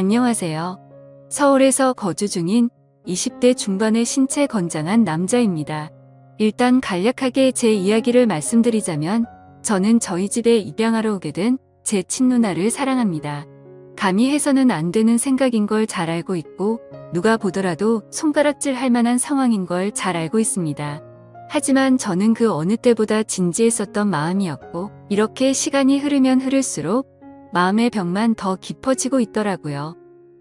안녕하세요. 서울에서 거주 중인 20대 중반의 신체 건장한 남자입니다. 일단 간략하게 제 이야기를 말씀드리자면 저는 저희 집에 입양하러 오게 된 제 친누나를 사랑합니다. 감히 해서는 안 되는 생각인 걸 잘 알고 있고 누가 보더라도 손가락질 할 만한 상황인 걸 잘 알고 있습니다. 하지만 저는 그 어느 때보다 진지했었던 마음이었고 이렇게 시간이 흐르면 흐를수록 마음의 벽만 더 깊어지고 있더라고요.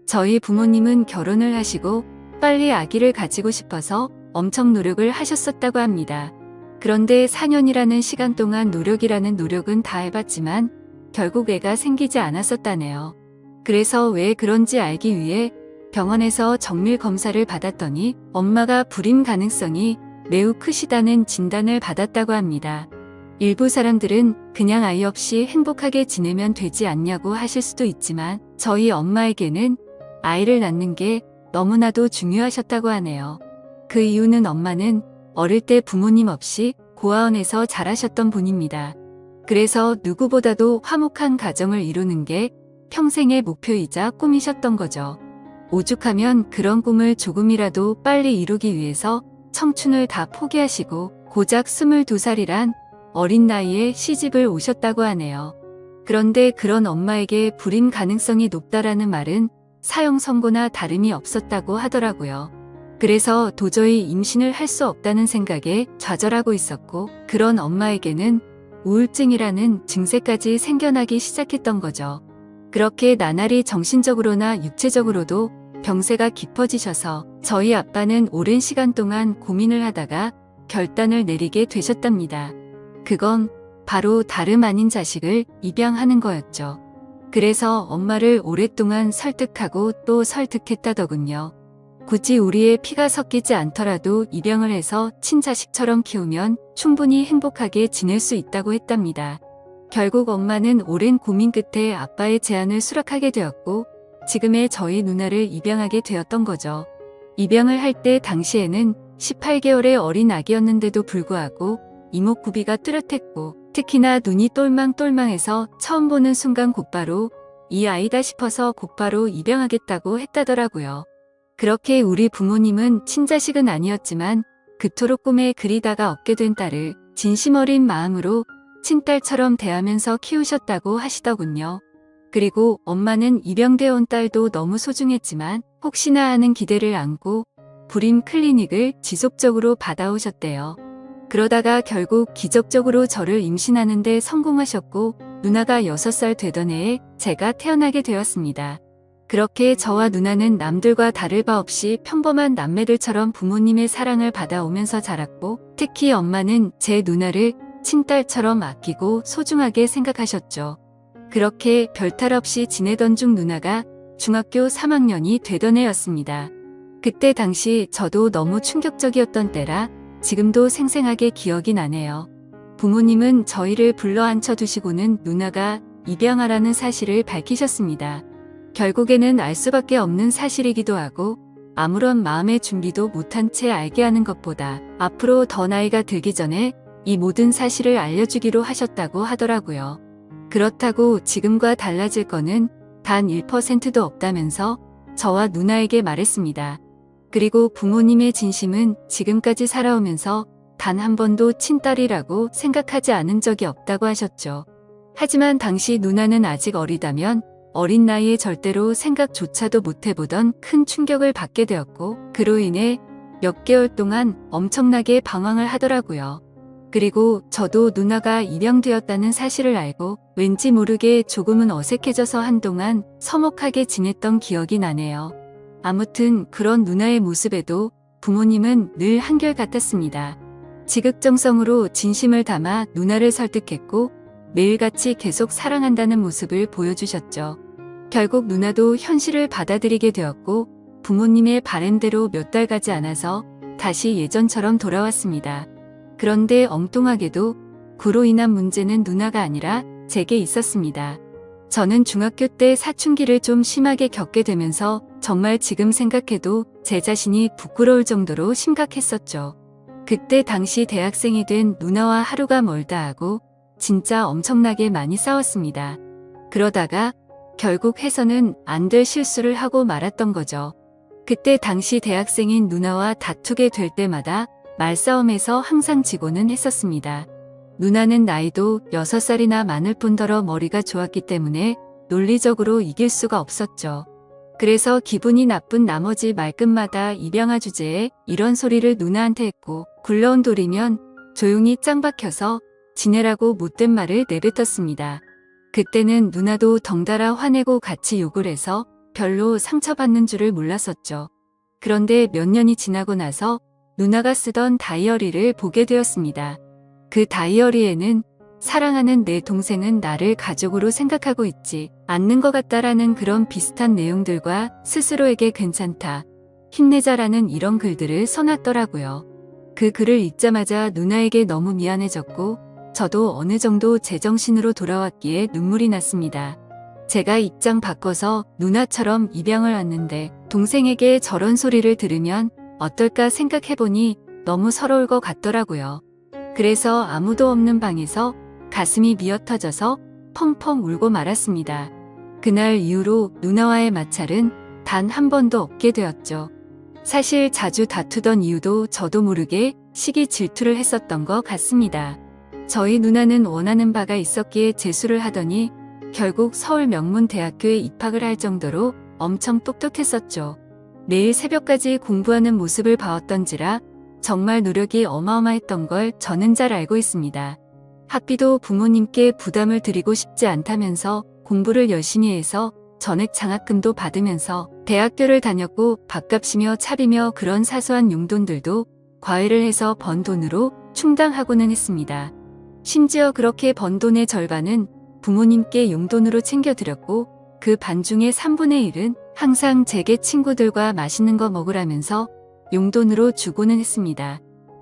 저희 부모님은 결혼을 하시고 빨리 아기를 가지고 싶어서 엄청 노력을 하셨었다고 합니다. 그런데 4년이라는 시간 동안 노력이라는 노력은 다 해봤지만 결국 애가 생기지 않았었다네요. 그래서 왜 그런지 알기 위해 병원에서 정밀 검사를 받았더니 엄마가 불임 가능성이 매우 크시다는 진단을 받았다고 합니다. 일부 사람들은 그냥 아이 없이 행복하게 지내면 되지 않냐고 하실 수도 있지만 저희 엄마에게는 아이를 낳는 게 너무나도 중요하셨다고 하네요. 그 이유는 엄마는 어릴 때 부모님 없이 고아원에서 자라셨던 분입니다. 그래서 누구보다도 화목한 가정을 이루는 게 평생의 목표이자 꿈이셨던 거죠. 오죽하면 그런 꿈을 조금이라도 빨리 이루기 위해서 청춘을 다 포기하시고 고작 22살이란 어린 나이에 시집을 오셨다고 하네요. 그런데 그런 엄마에게 불임 가능성이 높다라는 말은 사형 선고나 다름이 없었다고 하더라고요. 그래서 도저히 임신을 할 수 없다는 생각에 좌절하고 있었고 그런 엄마에게는 우울증이라는 증세까지 생겨나기 시작했던 거죠. 그렇게 나날이 정신적으로나 육체적으로도 병세가 깊어지셔서 저희 아빠는 오랜 시간 동안 고민을 하다가 결단을 내리게 되셨답니다. 그건 바로 다름 아닌 자식을 입양하는 거였죠. 그래서 엄마를 오랫동안 설득하고 또 설득했다더군요. 굳이 우리의 피가 섞이지 않더라도 입양을 해서 친자식처럼 키우면 충분히 행복하게 지낼 수 있다고 했답니다. 결국 엄마는 오랜 고민 끝에 아빠의 제안을 수락하게 되었고 지금의 저희 누나를 입양하게 되었던 거죠. 입양을 할 때 당시에는 18개월의 어린 아기였는데도 불구하고 이목구비가 뚜렷했고 특히나 눈이 똘망똘망해서 처음 보는 순간 곧바로 이 아이다 싶어서 곧바로 입양하겠다고 했다더라고요. 그렇게 우리 부모님은 친자식은 아니었지만 그토록 꿈에 그리다가 얻게 된 딸을 진심 어린 마음으로 친딸처럼 대하면서 키우셨다고 하시더군요. 그리고 엄마는 입양되어 온 딸도 너무 소중했지만 혹시나 하는 기대를 안고 불임 클리닉을 지속적으로 받아오셨대요. 그러다가 결국 기적적으로 저를 임신하는 데 성공하셨고 누나가 6살 되던 해에 제가 태어나게 되었습니다. 그렇게 저와 누나는 남들과 다를 바 없이 평범한 남매들처럼 부모님의 사랑을 받아오면서 자랐고 특히 엄마는 제 누나를 친딸처럼 아끼고 소중하게 생각하셨죠. 그렇게 별탈 없이 지내던 중 누나가 중학교 3학년이 되던 해였습니다. 그때 당시 저도 너무 충격적이었던 때라 지금도 생생하게 기억이 나네요. 부모님은 저희를 불러 앉혀두시고는 누나가 입양하라는 사실을 밝히셨습니다. 결국에는 알 수밖에 없는 사실이기도 하고 아무런 마음의 준비도 못한 채 알게 하는 것보다 앞으로 더 나이가 들기 전에 이 모든 사실을 알려주기로 하셨다고 하더라고요. 그렇다고 지금과 달라질 거는 단 1%도 없다면서 저와 누나에게 말했습니다. 그리고 부모님의 진심은 지금까지 살아오면서 단 한 번도 친딸이라고 생각하지 않은 적이 없다고 하셨죠. 하지만 당시 누나는 아직 어리다면 어린 나이에 절대로 생각조차도 못해보던 큰 충격을 받게 되었고 그로 인해 몇 개월 동안 엄청나게 방황을 하더라고요. 그리고 저도 누나가 입양되었다는 사실을 알고 왠지 모르게 조금은 어색해져서 한동안 서먹하게 지냈던 기억이 나네요. 아무튼 그런 누나의 모습에도 부모님은 늘 한결같았습니다. 지극정성으로 진심을 담아 누나를 설득했고 매일같이 계속 사랑한다는 모습을 보여주셨죠. 결국 누나도 현실을 받아들이게 되었고 부모님의 바램대로 몇 달 가지 않아서 다시 예전처럼 돌아왔습니다. 그런데 엉뚱하게도 그로 인한 문제는 누나가 아니라 제게 있었습니다. 저는 중학교 때 사춘기를 좀 심하게 겪게 되면서 정말 지금 생각해도 제 자신이 부끄러울 정도로 심각했었죠. 그때 당시 대학생이 된 누나와 하루가 멀다 하고 진짜 엄청나게 많이 싸웠습니다. 그러다가 결국 해서는 안 될 실수를 하고 말았던 거죠. 그때 당시 대학생인 누나와 다투게 될 때마다 말싸움에서 항상 지고는 했었습니다. 누나는 나이도 6살이나 많을 뿐더러 머리가 좋았기 때문에 논리적으로 이길 수가 없었죠. 그래서 기분이 나쁜 나머지 말끝마다 입양아 주제에 이런 소리를 누나한테 했고, 굴러온 돌이면 조용히 짱 박혀서 지내라고 못된 말을 내뱉었습니다. 그때는 누나도 덩달아 화내고 같이 욕을 해서 별로 상처받는 줄을 몰랐었죠. 그런데 몇 년이 지나고 나서 누나가 쓰던 다이어리를 보게 되었습니다. 그 다이어리에는 사랑하는 내 동생은 나를 가족으로 생각하고 있지 않는 것 같다라는 그런 비슷한 내용들과 스스로에게 괜찮다, 힘내자라는 이런 글들을 써놨더라고요. 그 글을 읽자마자 누나에게 너무 미안해졌고 저도 어느 정도 제정신으로 돌아왔기에 눈물이 났습니다. 제가 입장 바꿔서 누나처럼 입양을 왔는데 동생에게 저런 소리를 들으면 어떨까 생각해보니 너무 서러울 것 같더라고요. 그래서 아무도 없는 방에서 가슴이 미어터져서 펑펑 울고 말았습니다. 그날 이후로 누나와의 마찰은 단 한 번도 없게 되었죠. 사실 자주 다투던 이유도 저도 모르게 시기 질투를 했었던 것 같습니다. 저희 누나는 원하는 바가 있었기에 재수를 하더니 결국 서울 명문대학교에 입학을 할 정도로 엄청 똑똑했었죠. 매일 새벽까지 공부하는 모습을 봐왔던지라 정말 노력이 어마어마했던 걸 저는 잘 알고 있습니다. 학비도 부모님께 부담을 드리고 싶지 않다면서 공부를 열심히 해서 전액 장학금도 받으면서 대학교를 다녔고 밥값이며 차비며 그런 사소한 용돈들도 과외를 해서 번 돈으로 충당하고는 했습니다. 심지어 그렇게 번 돈의 절반은 부모님께 용돈으로 챙겨드렸고 그 반중의 3분의 1은 항상 제게 친구들과 맛있는 거 먹으라면서 용돈으로 주고는 했습니다.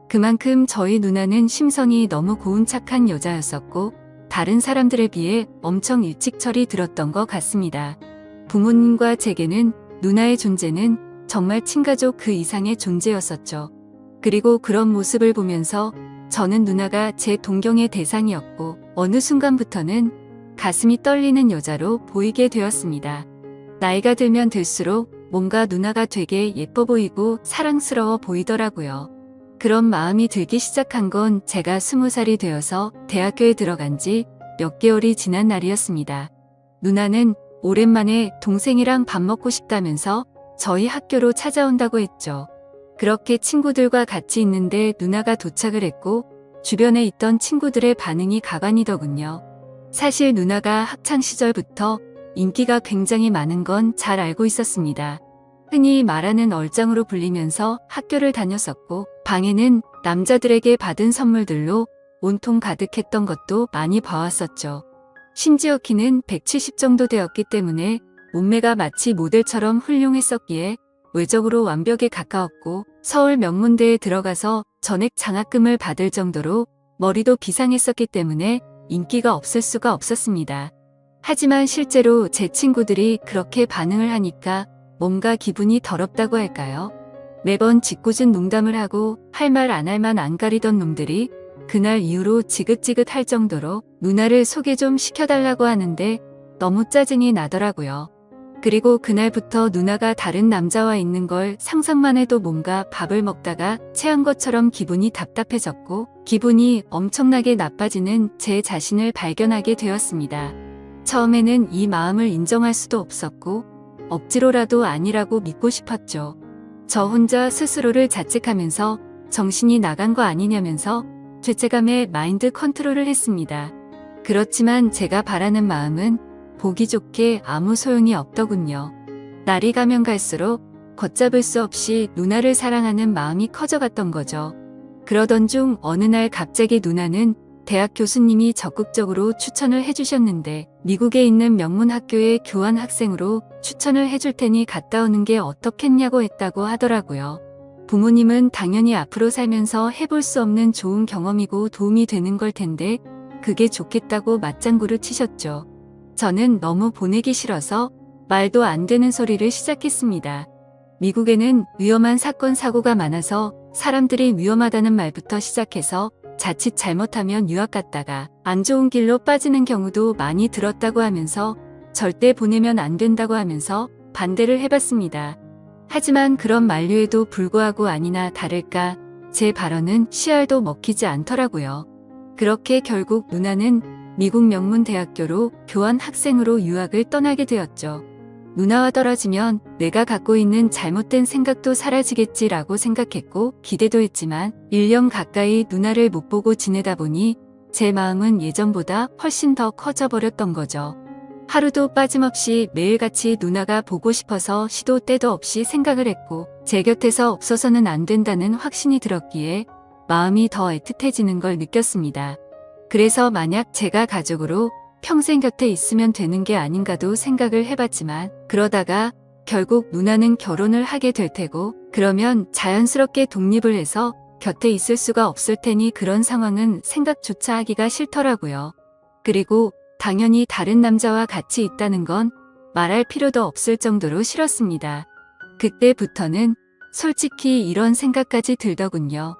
그만큼 저희 누나는 심성이 너무 고운 착한 여자였었고 다른 사람들에 비해 엄청 일찍 철이 들었던 것 같습니다. 부모님과 제게는 누나의 존재는 정말 친가족 그 이상의 존재였었죠. 그리고 그런 모습을 보면서 저는 누나가 제 동경의 대상이었고 어느 순간부터는 가슴이 떨리는 여자로 보이게 되었습니다. 나이가 들면 들수록 뭔가 누나가 되게 예뻐 보이고 사랑스러워 보이더라고요. 그런 마음이 들기 시작한 건 제가 20살이 되어서 대학교에 들어간 지 몇 개월이 지난 날이었습니다. 누나는 오랜만에 동생이랑 밥 먹고 싶다면서 저희 학교로 찾아온다고 했죠. 그렇게 친구들과 같이 있는데 누나가 도착을 했고 주변에 있던 친구들의 반응이 가관이더군요. 사실 누나가 학창시절부터 인기가 굉장히 많은 건 잘 알고 있었습니다. 흔히 말하는 얼짱으로 불리면서 학교를 다녔었고 방에는 남자들에게 받은 선물들로 온통 가득했던 것도 많이 봐왔었죠. 심지어 키는 170 정도 되었기 때문에 몸매가 마치 모델처럼 훌륭했었기에 외적으로 완벽에 가까웠고 서울 명문대에 들어가서 전액 장학금을 받을 정도로 머리도 비상했었기 때문에 인기가 없을 수가 없었습니다. 하지만 실제로 제 친구들이 그렇게 반응을 하니까 뭔가 기분이 더럽다고 할까요? 매번 짓궂은 농담을 하고 할 말 안 할 만 안 가리던 놈들이 그날 이후로 지긋지긋할 정도로 누나를 소개 좀 시켜달라고 하는데 너무 짜증이 나더라고요. 그리고 그날부터 누나가 다른 남자와 있는 걸 상상만 해도 뭔가 밥을 먹다가 체한 것처럼 기분이 답답해졌고 기분이 엄청나게 나빠지는 제 자신을 발견하게 되었습니다. 처음에는 이 마음을 인정할 수도 없었고 억지로라도 아니라고 믿고 싶었죠. 저 혼자 스스로를 자책하면서 정신이 나간 거 아니냐면서 죄책감에 마인드 컨트롤을 했습니다. 그렇지만 제가 바라는 마음은 보기 좋게 아무 소용이 없더군요. 날이 가면 갈수록 걷잡을 수 없이 누나를 사랑하는 마음이 커져갔던 거죠. 그러던 중 어느 날 갑자기 누나는 대학 교수님이 적극적으로 추천을 해주셨는데 미국에 있는 명문 학교에 교환 학생으로 추천을 해줄 테니 갔다 오는 게 어떻겠냐고 했다고 하더라고요. 부모님은 당연히 앞으로 살면서 해볼 수 없는 좋은 경험이고 도움이 되는 걸 텐데 그게 좋겠다고 맞장구를 치셨죠. 저는 너무 보내기 싫어서 말도 안 되는 소리를 시작했습니다. 미국에는 위험한 사건 사고가 많아서 사람들이 위험하다는 말부터 시작해서 자칫 잘못하면 유학 갔다가 안 좋은 길로 빠지는 경우도 많이 들었다고 하면서 절대 보내면 안 된다고 하면서 반대를 해봤습니다. 하지만 그런 만류에도 불구하고 아니나 다를까 제 발언은 씨알도 먹히지 않더라고요. 그렇게 결국 누나는 미국 명문 대학교로 교환 학생으로 유학을 떠나게 되었죠. 누나와 떨어지면 내가 갖고 있는 잘못된 생각도 사라지겠지라고 생각했고 기대도 했지만 1년 가까이 누나를 못 보고 지내다 보니 제 마음은 예전보다 훨씬 더 커져버렸던 거죠. 하루도 빠짐없이 매일같이 누나가 보고 싶어서 시도 때도 없이 생각을 했고 제 곁에서 없어서는 안 된다는 확신이 들었기에 마음이 더 애틋해지는 걸 느꼈습니다. 그래서 만약 제가 가족으로 평생 곁에 있으면 되는 게 아닌가도 생각을 해봤지만 그러다가 결국 누나는 결혼을 하게 될 테고 그러면 자연스럽게 독립을 해서 곁에 있을 수가 없을 테니 그런 상황은 생각조차 하기가 싫더라고요. 그리고 당연히 다른 남자와 같이 있다는 건 말할 필요도 없을 정도로 싫었습니다. 그때부터는 솔직히 이런 생각까지 들더군요.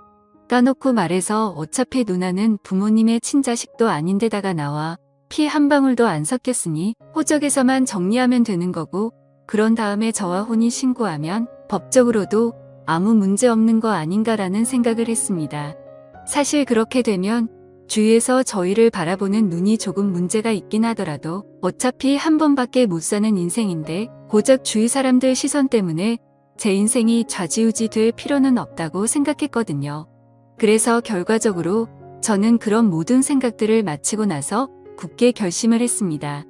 까놓고 말해서 어차피 누나는 부모님의 친자식도 아닌데다가 나와 피 한 방울도 안 섞였으니 호적에서만 정리하면 되는 거고 그런 다음에 저와 혼인 신고하면 법적으로도 아무 문제 없는 거 아닌가라는 생각을 했습니다. 사실 그렇게 되면 주위에서 저희를 바라보는 눈이 조금 문제가 있긴 하더라도 어차피 한 번밖에 못 사는 인생인데 고작 주위 사람들 시선 때문에 제 인생이 좌지우지 될 필요는 없다고 생각했거든요. 그래서 결과적으로 저는 그런 모든 생각들을 마치고 나서 굳게 결심을 했습니다.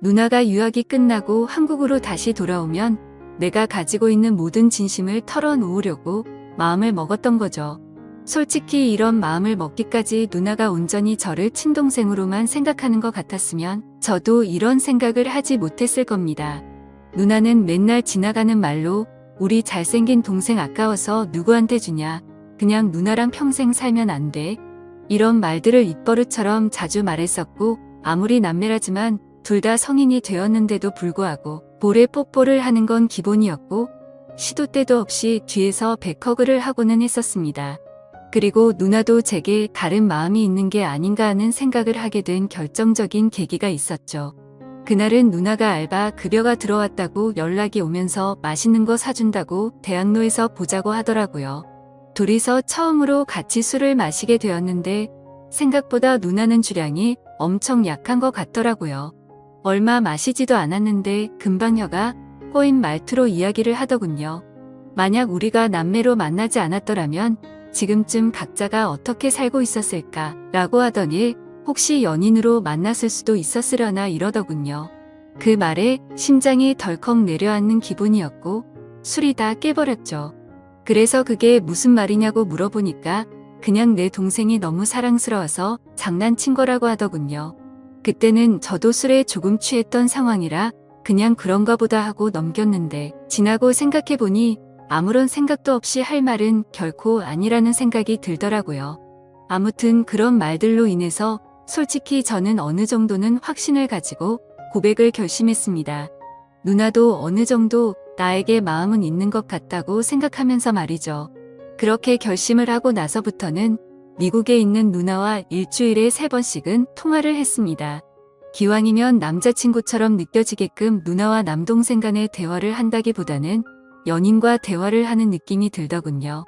누나가 유학이 끝나고 한국으로 다시 돌아오면 내가 가지고 있는 모든 진심을 털어놓으려고 마음을 먹었던 거죠. 솔직히 이런 마음을 먹기까지 누나가 온전히 저를 친동생으로만 생각하는 것 같았으면 저도 이런 생각을 하지 못했을 겁니다. 누나는 맨날 지나가는 말로 우리 잘생긴 동생 아까워서 누구한테 주냐, 그냥 누나랑 평생 살면 안 돼, 이런 말들을 입버릇처럼 자주 말했었고 아무리 남매라지만 둘 다 성인이 되었는데도 불구하고 볼에 뽀뽀를 하는 건 기본이었고 시도 때도 없이 뒤에서 백허그를 하고는 했었습니다. 그리고 누나도 제게 다른 마음이 있는 게 아닌가 하는 생각을 하게 된 결정적인 계기가 있었죠. 그날은 누나가 알바 급여가 들어왔다고 연락이 오면서 맛있는 거 사준다고 대학로에서 보자고 하더라고요. 둘이서 처음으로 같이 술을 마시게 되었는데 생각보다 누나는 주량이 엄청 약한 것 같더라고요. 얼마 마시지도 않았는데 금방 혀가 꼬인 말투로 이야기를 하더군요. 만약 우리가 남매로 만나지 않았더라면 지금쯤 각자가 어떻게 살고 있었을까 라고 하더니 혹시 연인으로 만났을 수도 있었으려나 이러더군요. 그 말에 심장이 덜컥 내려앉는 기분이었고 술이 다 깨버렸죠. 그래서 그게 무슨 말이냐고 물어보니까 그냥 내 동생이 너무 사랑스러워서 장난친 거라고 하더군요. 그때는 저도 술에 조금 취했던 상황이라 그냥 그런가 보다 하고 넘겼는데 지나고 생각해보니 아무런 생각도 없이 할 말은 결코 아니라는 생각이 들더라고요. 아무튼 그런 말들로 인해서 솔직히 저는 어느 정도는 확신을 가지고 고백을 결심했습니다. 누나도 어느 정도 나에게 마음은 있는 것 같다고 생각하면서 말이죠. 그렇게 결심을 하고 나서부터는 미국에 있는 누나와 일주일에 3번씩은 통화를 했습니다. 기왕이면 남자친구처럼 느껴지게끔 누나와 남동생 간의 대화를 한다기보다는 연인과 대화를 하는 느낌이 들더군요.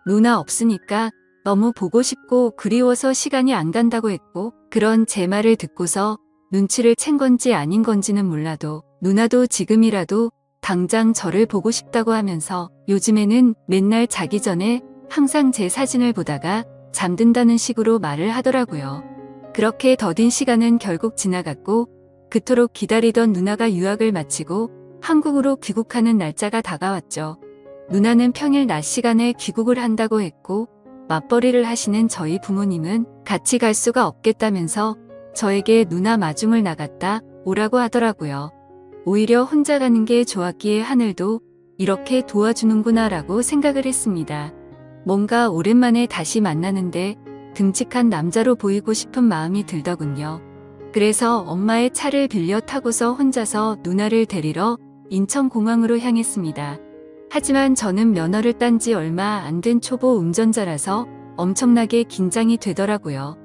누나 없으니까 너무 보고 싶고 그리워서 시간이 안 간다고 했고 그런 제 말을 듣고서 눈치를 챈 건지 아닌 건지는 몰라도 누나도 지금이라도 당장 저를 보고 싶다고 하면서 요즘에는 맨날 자기 전에 항상 제 사진을 보다가 잠든다는 식으로 말을 하더라고요. 그렇게 더딘 시간은 결국 지나갔고 그토록 기다리던 누나가 유학을 마치고 한국으로 귀국하는 날짜가 다가왔죠. 누나는 평일 낮 시간에 귀국을 한다고 했고 맞벌이를 하시는 저희 부모님은 같이 갈 수가 없겠다면서 저에게 누나 마중을 나갔다 오라고 하더라고요. 오히려 혼자 가는 게 좋았기에 하늘도 이렇게 도와주는구나 라고 생각을 했습니다. 뭔가 오랜만에 다시 만나는데 듬직한 남자로 보이고 싶은 마음이 들더군요. 그래서 엄마의 차를 빌려 타고서 혼자서 누나를 데리러 인천공항으로 향했습니다. 하지만 저는 면허를 딴 지 얼마 안 된 초보 운전자라서 엄청나게 긴장이 되더라고요.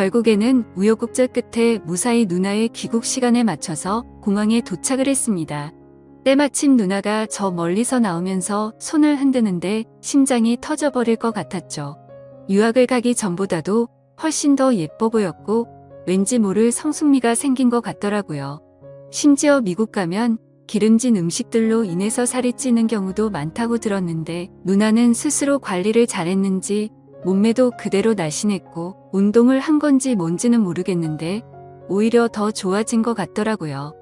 결국에는 우여곡절 끝에 무사히 누나의 귀국 시간에 맞춰서 공항에 도착을 했습니다. 때마침 누나가 저 멀리서 나오면서 손을 흔드는데 심장이 터져버릴 것 같았죠. 유학을 가기 전보다도 훨씬 더 예뻐 보였고 왠지 모를 성숙미가 생긴 것 같더라고요. 심지어 미국 가면 기름진 음식들로 인해서 살이 찌는 경우도 많다고 들었는데 누나는 스스로 관리를 잘했는지 몸매도 그대로 날씬했고 운동을 한 건지 뭔지는 모르겠는데 오히려 더 좋아진 것 같더라고요.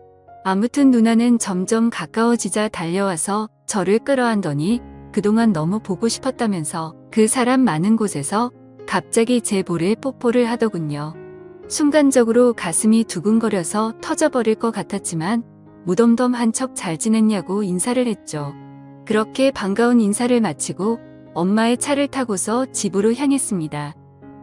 아무튼 누나는 점점 가까워지자 달려와서 저를 끌어안더니 그동안 너무 보고 싶었다면서 그 사람 많은 곳에서 갑자기 제 볼에 뽀뽀를 하더군요. 순간적으로 가슴이 두근거려서 터져버릴 것 같았지만 무덤덤한 척 잘 지냈냐고 인사를 했죠. 그렇게 반가운 인사를 마치고 엄마의 차를 타고서 집으로 향했습니다.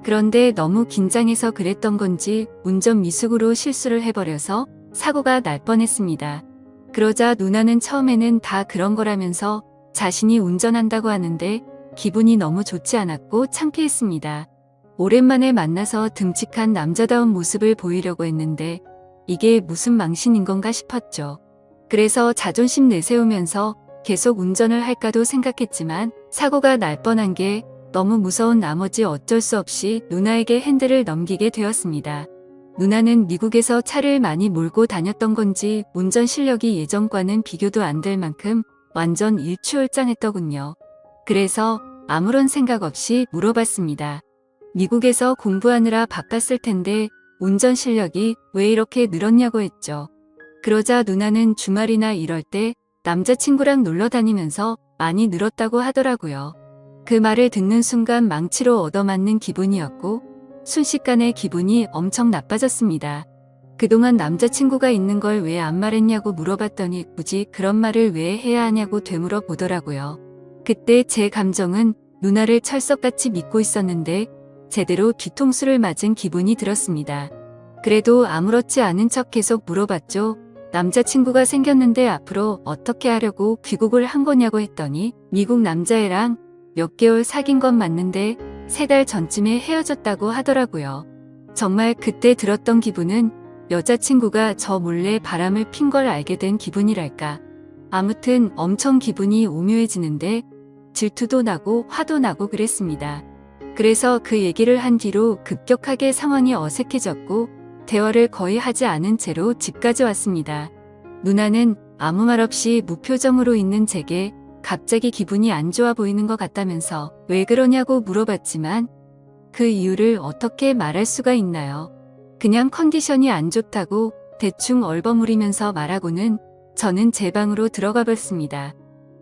그런데 너무 긴장해서 그랬던 건지 운전 미숙으로 실수를 해버려서 사고가 날 뻔했습니다. 그러자 누나는 처음에는 다 그런 거라면서 자신이 운전한다고 하는데 기분이 너무 좋지 않았고 창피했습니다. 오랜만에 만나서 듬직한 남자다운 모습을 보이려고 했는데 이게 무슨 망신인 건가 싶었죠. 그래서 자존심 내세우면서 계속 운전을 할까도 생각했지만 사고가 날 뻔한 게 너무 무서운 나머지 어쩔 수 없이 누나에게 핸들을 넘기게 되었습니다. 누나는 미국에서 차를 많이 몰고 다녔던 건지 운전 실력이 예전과는 비교도 안 될 만큼 완전 일취월장했더군요. 그래서 아무런 생각 없이 물어봤습니다. 미국에서 공부하느라 바빴을 텐데 운전 실력이 왜 이렇게 늘었냐고 했죠. 그러자 누나는 주말이나 이럴 때 남자친구랑 놀러 다니면서 많이 늘었다고 하더라고요. 그 말을 듣는 순간 망치로 얻어맞는 기분이었고 순식간에 기분이 엄청 나빠졌습니다. 그동안 남자친구가 있는 걸 왜 안 말했냐고 물어봤더니 굳이 그런 말을 왜 해야 하냐고 되물어 보더라고요. 그때 제 감정은 누나를 철석같이 믿고 있었는데 제대로 뒤통수를 맞은 기분이 들었습니다. 그래도 아무렇지 않은 척 계속 물어봤죠. 남자친구가 생겼는데 앞으로 어떻게 하려고 귀국을 한 거냐고 했더니 미국 남자애랑 몇 개월 사귄 건 맞는데 3달 전쯤에 헤어졌다고 하더라고요. 정말 그때 들었던 기분은 여자친구가 저 몰래 바람을 핀 걸 알게 된 기분이랄까. 아무튼 엄청 기분이 오묘해지는데 질투도 나고 화도 나고 그랬습니다. 그래서 그 얘기를 한 뒤로 급격하게 상황이 어색해졌고 대화를 거의 하지 않은 채로 집까지 왔습니다. 누나는 아무 말 없이 무표정으로 있는 제게 갑자기 기분이 안 좋아 보이는 것 같다면서 왜 그러냐고 물어봤지만 그 이유를 어떻게 말할 수가 있나요? 그냥 컨디션이 안 좋다고 대충 얼버무리면서 말하고는 저는 제 방으로 들어가 봤습니다.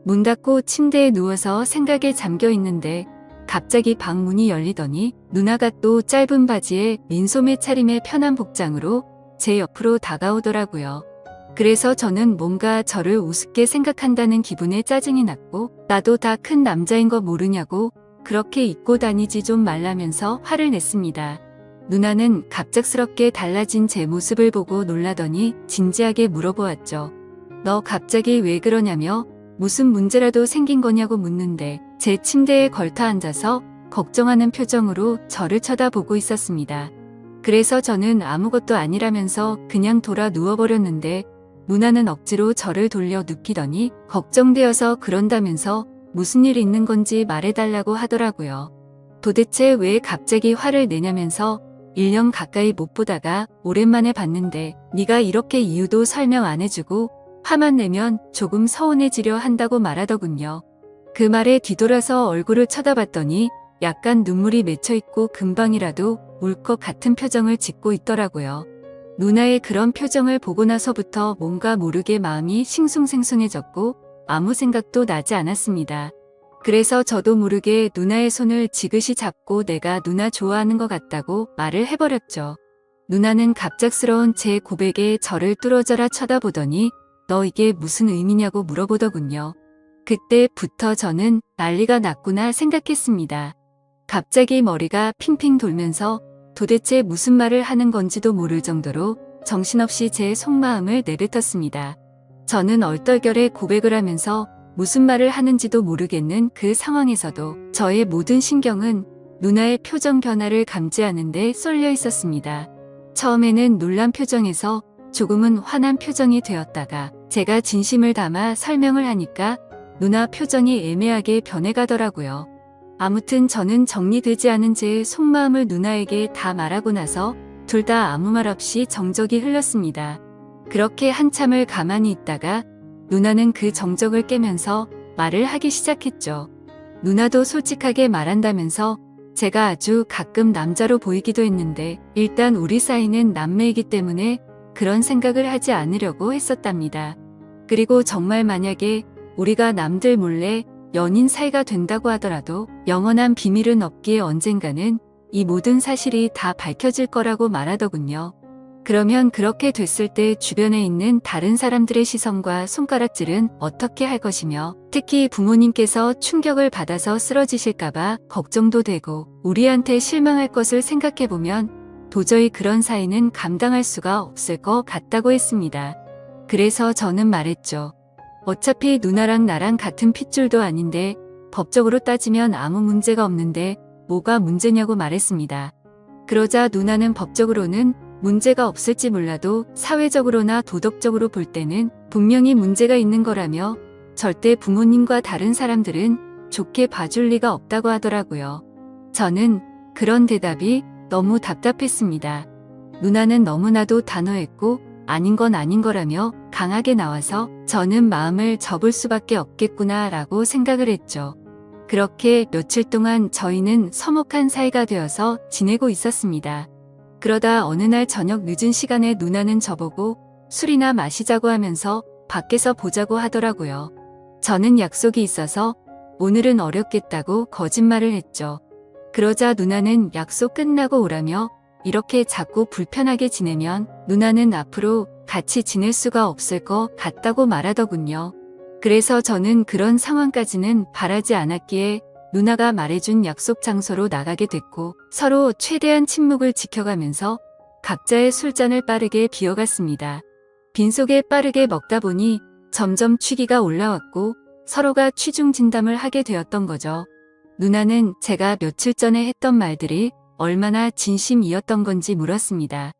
문 닫고 침대에 누워서 생각에 잠겨 있는데 갑자기 방 문이 열리더니 누나가 또 짧은 바지에 민소매 차림의 편한 복장으로 제 옆으로 다가오더라고요. 그래서 저는 뭔가 저를 우습게 생각한다는 기분에 짜증이 났고 나도 다 큰 남자인 거 모르냐고 그렇게 입고 다니지 좀 말라면서 화를 냈습니다. 누나는 갑작스럽게 달라진 제 모습을 보고 놀라더니 진지하게 물어보았죠. 너 갑자기 왜 그러냐며 무슨 문제라도 생긴 거냐고 묻는데 제 침대에 걸터 앉아서 걱정하는 표정으로 저를 쳐다보고 있었습니다. 그래서 저는 아무것도 아니라면서 그냥 돌아 누워버렸는데 누나는 억지로 저를 돌려 눕히더니 걱정되어서 그런다면서 무슨 일 있는 건지 말해달라고 하더라고요. 도대체 왜 갑자기 화를 내냐면서 1년 가까이 못 보다가 오랜만에 봤는데 네가 이렇게 이유도 설명 안 해주고 화만 내면 조금 서운해지려 한다고 말하더군요. 그 말에 뒤돌아서 얼굴을 쳐다봤더니 약간 눈물이 맺혀있고 금방이라도 울 것 같은 표정을 짓고 있더라고요. 누나의 그런 표정을 보고 나서부터 뭔가 모르게 마음이 싱숭생숭해졌고 아무 생각도 나지 않았습니다. 그래서 저도 모르게 누나의 손을 지그시 잡고 내가 누나 좋아하는 것 같다고 말을 해버렸죠. 누나는 갑작스러운 제 고백에 저를 뚫어져라 쳐다보더니 너 이게 무슨 의미냐고 물어보더군요. 그때부터 저는 난리가 났구나 생각했습니다. 갑자기 머리가 핑핑 돌면서 도대체 무슨 말을 하는 건지도 모를 정도로 정신없이 제 속마음을 내뱉었습니다. 저는 얼떨결에 고백을 하면서 무슨 말을 하는지도 모르겠는 그 상황에서도 저의 모든 신경은 누나의 표정 변화를 감지하는데 쏠려 있었습니다. 처음에는 놀란 표정에서 조금은 화난 표정이 되었다가 제가 진심을 담아 설명을 하니까 누나 표정이 애매하게 변해가더라고요. 아무튼 저는 정리되지 않은 제 속마음을 누나에게 다 말하고 나서 둘 다 아무 말 없이 정적이 흘렀습니다. 그렇게 한참을 가만히 있다가 누나는 그 정적을 깨면서 말을 하기 시작했죠. 누나도 솔직하게 말한다면서 제가 아주 가끔 남자로 보이기도 했는데 일단 우리 사이는 남매이기 때문에 그런 생각을 하지 않으려고 했었답니다. 그리고 정말 만약에 우리가 남들 몰래 연인 사이가 된다고 하더라도 영원한 비밀은 없기에 언젠가는 이 모든 사실이 다 밝혀질 거라고 말하더군요. 그러면 그렇게 됐을 때 주변에 있는 다른 사람들의 시선과 손가락질은 어떻게 할 것이며 특히 부모님께서 충격을 받아서 쓰러지실까봐 걱정도 되고 우리한테 실망할 것을 생각해보면 도저히 그런 사이는 감당할 수가 없을 것 같다고 했습니다. 그래서 저는 말했죠. 어차피 누나랑 나랑 같은 핏줄도 아닌데 법적으로 따지면 아무 문제가 없는데 뭐가 문제냐고 말했습니다. 그러자 누나는 법적으로는 문제가 없을지 몰라도 사회적으로나 도덕적으로 볼 때는 분명히 문제가 있는 거라며 절대 부모님과 다른 사람들은 좋게 봐줄 리가 없다고 하더라고요. 저는 그런 대답이 너무 답답했습니다. 누나는 너무나도 단호했고 아닌 건 아닌 거라며 강하게 나와서 저는 마음을 접을 수밖에 없겠구나 라고 생각을 했죠. 그렇게 며칠 동안 저희는 서먹한 사이가 되어서 지내고 있었습니다. 그러다 어느 날 저녁 늦은 시간에 누나는 저보고 술이나 마시자고 하면서 밖에서 보자고 하더라고요. 저는 약속이 있어서 오늘은 어렵겠다고 거짓말을 했죠. 그러자 누나는 약속 끝나고 오라며 이렇게 자꾸 불편하게 지내면 누나는 앞으로 같이 지낼 수가 없을 것 같다고 말하더군요. 그래서 저는 그런 상황까지는 바라지 않았기에 누나가 말해준 약속 장소로 나가게 됐고 서로 최대한 침묵을 지켜가면서 각자의 술잔을 빠르게 비워갔습니다. 빈속에 빠르게 먹다 보니 점점 취기가 올라왔고 서로가 취중 진담을 하게 되었던 거죠. 누나는 제가 며칠 전에 했던 말들이 얼마나 진심이었던 건지 물었습니다.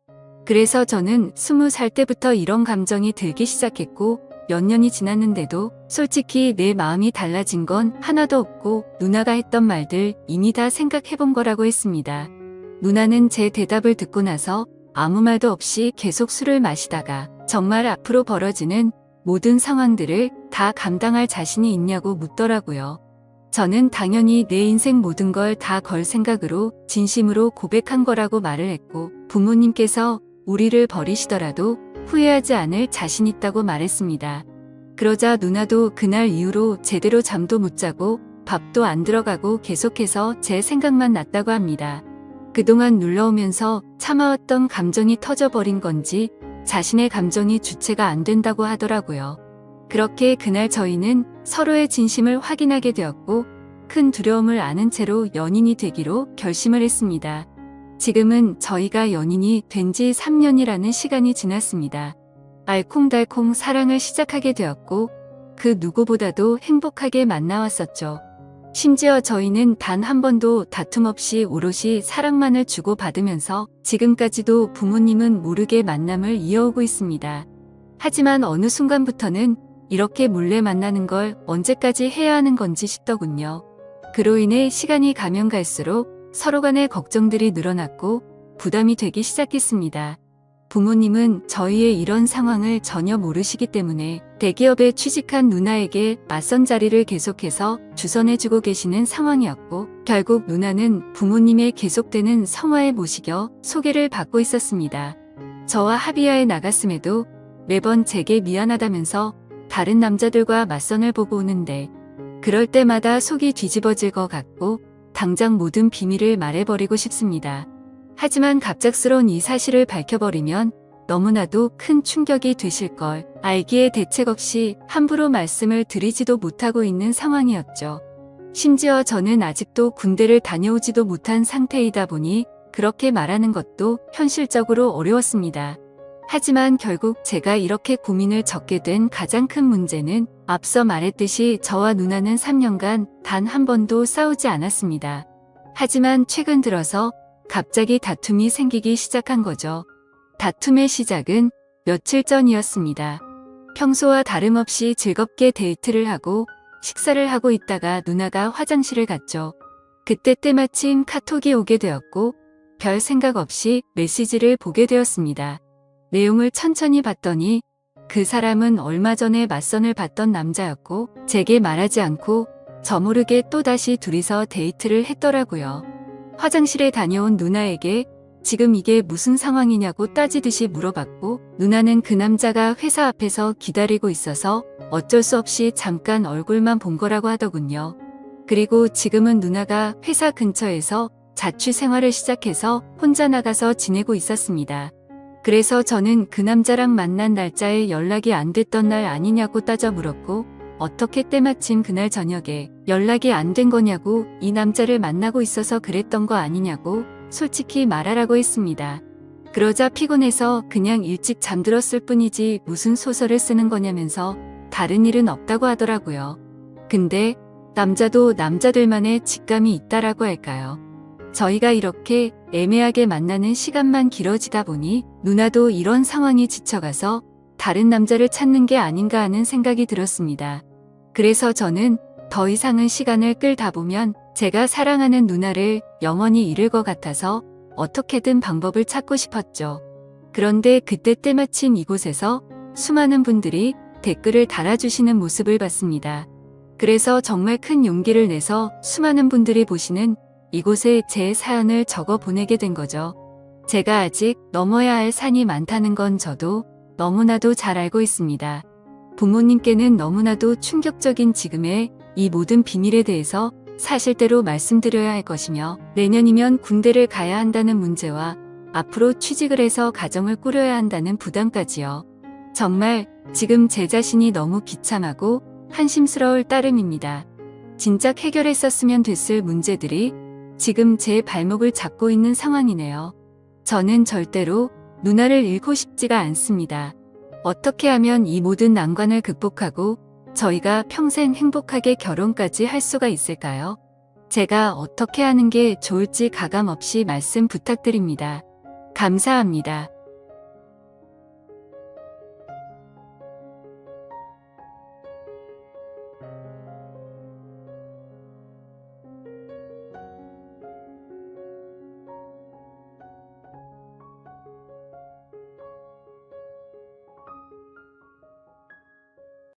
그래서 저는 20살 때부터 이런 감정이 들기 시작했고 몇 년이 지났는데도 솔직히 내 마음이 달라진 건 하나도 없고 누나가 했던 말들 이미 다 생각해본 거라고 했습니다. 누나는 제 대답을 듣고 나서 아무 말도 없이 계속 술을 마시다가 정말 앞으로 벌어지는 모든 상황들을 다 감당할 자신이 있냐고 묻더라고요. 저는 당연히 내 인생 모든 걸 다 걸 생각으로 진심으로 고백한 거라고 말을 했고 부모님께서 우리를 버리시더라도 후회하지 않을 자신 있다고 말했습니다. 그러자 누나도 그날 이후로 제대로 잠도 못 자고 밥도 안 들어가고 계속해서 제 생각만 났다고 합니다. 그동안 눌러오면서 참아왔던 감정이 터져버린 건지 자신의 감정이 주체가 안 된다고 하더라고요. 그렇게 그날 저희는 서로의 진심을 확인하게 되었고 큰 두려움을 아는 채로 연인이 되기로 결심을 했습니다. 지금은 저희가 연인이 된 지 3년이라는 시간이 지났습니다. 알콩달콩 사랑을 시작하게 되었고 그 누구보다도 행복하게 만나왔었죠. 심지어 저희는 단 한 번도 다툼 없이 오롯이 사랑만을 주고받으면서 지금까지도 부모님은 모르게 만남을 이어오고 있습니다. 하지만 어느 순간부터는 이렇게 몰래 만나는 걸 언제까지 해야 하는 건지 싶더군요. 그로 인해 시간이 가면 갈수록 서로 간의 걱정들이 늘어났고 부담이 되기 시작했습니다. 부모님은 저희의 이런 상황을 전혀 모르시기 때문에 대기업에 취직한 누나에게 맞선 자리를 계속해서 주선해주고 계시는 상황이었고 결국 누나는 부모님의 계속되는 성화에 모시겨 소개를 받고 있었습니다. 저와 합의하에 나갔음에도 매번 제게 미안하다면서 다른 남자들과 맞선을 보고 오는데 그럴 때마다 속이 뒤집어질 것 같고 당장 모든 비밀을 말해버리고 싶습니다. 하지만 갑작스러운 이 사실을 밝혀버리면 너무나도 큰 충격이 되실 걸 알기에 대책 없이 함부로 말씀을 드리지도 못하고 있는 상황이었죠. 심지어 저는 아직도 군대를 다녀오지도 못한 상태이다 보니 그렇게 말하는 것도 현실적으로 어려웠습니다. 하지만 결국 제가 이렇게 고민을 적게 된 가장 큰 문제는 앞서 말했듯이 저와 누나는 3년간 단 한 번도 싸우지 않았습니다. 하지만 최근 들어서 갑자기 다툼이 생기기 시작한 거죠. 다툼의 시작은 며칠 전이었습니다. 평소와 다름없이 즐겁게 데이트를 하고 식사를 하고 있다가 누나가 화장실을 갔죠. 그때 때마침 카톡이 오게 되었고 별 생각 없이 메시지를 보게 되었습니다. 내용을 천천히 봤더니 그 사람은 얼마 전에 맞선을 봤던 남자였고 제게 말하지 않고 저 모르게 또다시 둘이서 데이트를 했더라고요. 화장실에 다녀온 누나에게 지금 이게 무슨 상황이냐고 따지듯이 물어봤고 누나는 그 남자가 회사 앞에서 기다리고 있어서 어쩔 수 없이 잠깐 얼굴만 본 거라고 하더군요. 그리고 지금은 누나가 회사 근처에서 자취 생활을 시작해서 혼자 나가서 지내고 있었습니다. 그래서 저는 그 남자랑 만난 날짜에 연락이 안 됐던 날 아니냐고 따져 물었고 어떻게 때마침 그날 저녁에 연락이 안 된 거냐고 이 남자를 만나고 있어서 그랬던 거 아니냐고 솔직히 말하라고 했습니다. 그러자 피곤해서 그냥 일찍 잠들었을 뿐이지 무슨 소설을 쓰는 거냐면서 다른 일은 없다고 하더라고요. 근데 남자도 남자들만의 직감이 있다라고 할까요? 저희가 이렇게 애매하게 만나는 시간만 길어지다 보니 누나도 이런 상황이 지쳐가서 다른 남자를 찾는 게 아닌가 하는 생각이 들었습니다. 그래서 저는 더 이상은 시간을 끌다 보면 제가 사랑하는 누나를 영원히 잃을 것 같아서 어떻게든 방법을 찾고 싶었죠. 그런데 그때 때마침 이곳에서 수많은 분들이 댓글을 달아주시는 모습을 봤습니다. 그래서 정말 큰 용기를 내서 수많은 분들이 보시는 이곳에 제 사연을 적어 보내게 된 거죠. 제가 아직 넘어야 할 산이 많다는 건 저도 너무나도 잘 알고 있습니다. 부모님께는 너무나도 충격적인 지금의 이 모든 비밀에 대해서 사실대로 말씀드려야 할 것이며 내년이면 군대를 가야 한다는 문제와 앞으로 취직을 해서 가정을 꾸려야 한다는 부담까지요. 정말 지금 제 자신이 너무 비참하고 한심스러울 따름입니다. 진작 해결했었으면 됐을 문제들이 지금 제 발목을 잡고 있는 상황이네요. 저는 절대로 누나를 잃고 싶지가 않습니다. 어떻게 하면 이 모든 난관을 극복하고 저희가 평생 행복하게 결혼까지 할 수가 있을까요? 제가 어떻게 하는 게 좋을지 가감 없이 말씀 부탁드립니다. 감사합니다.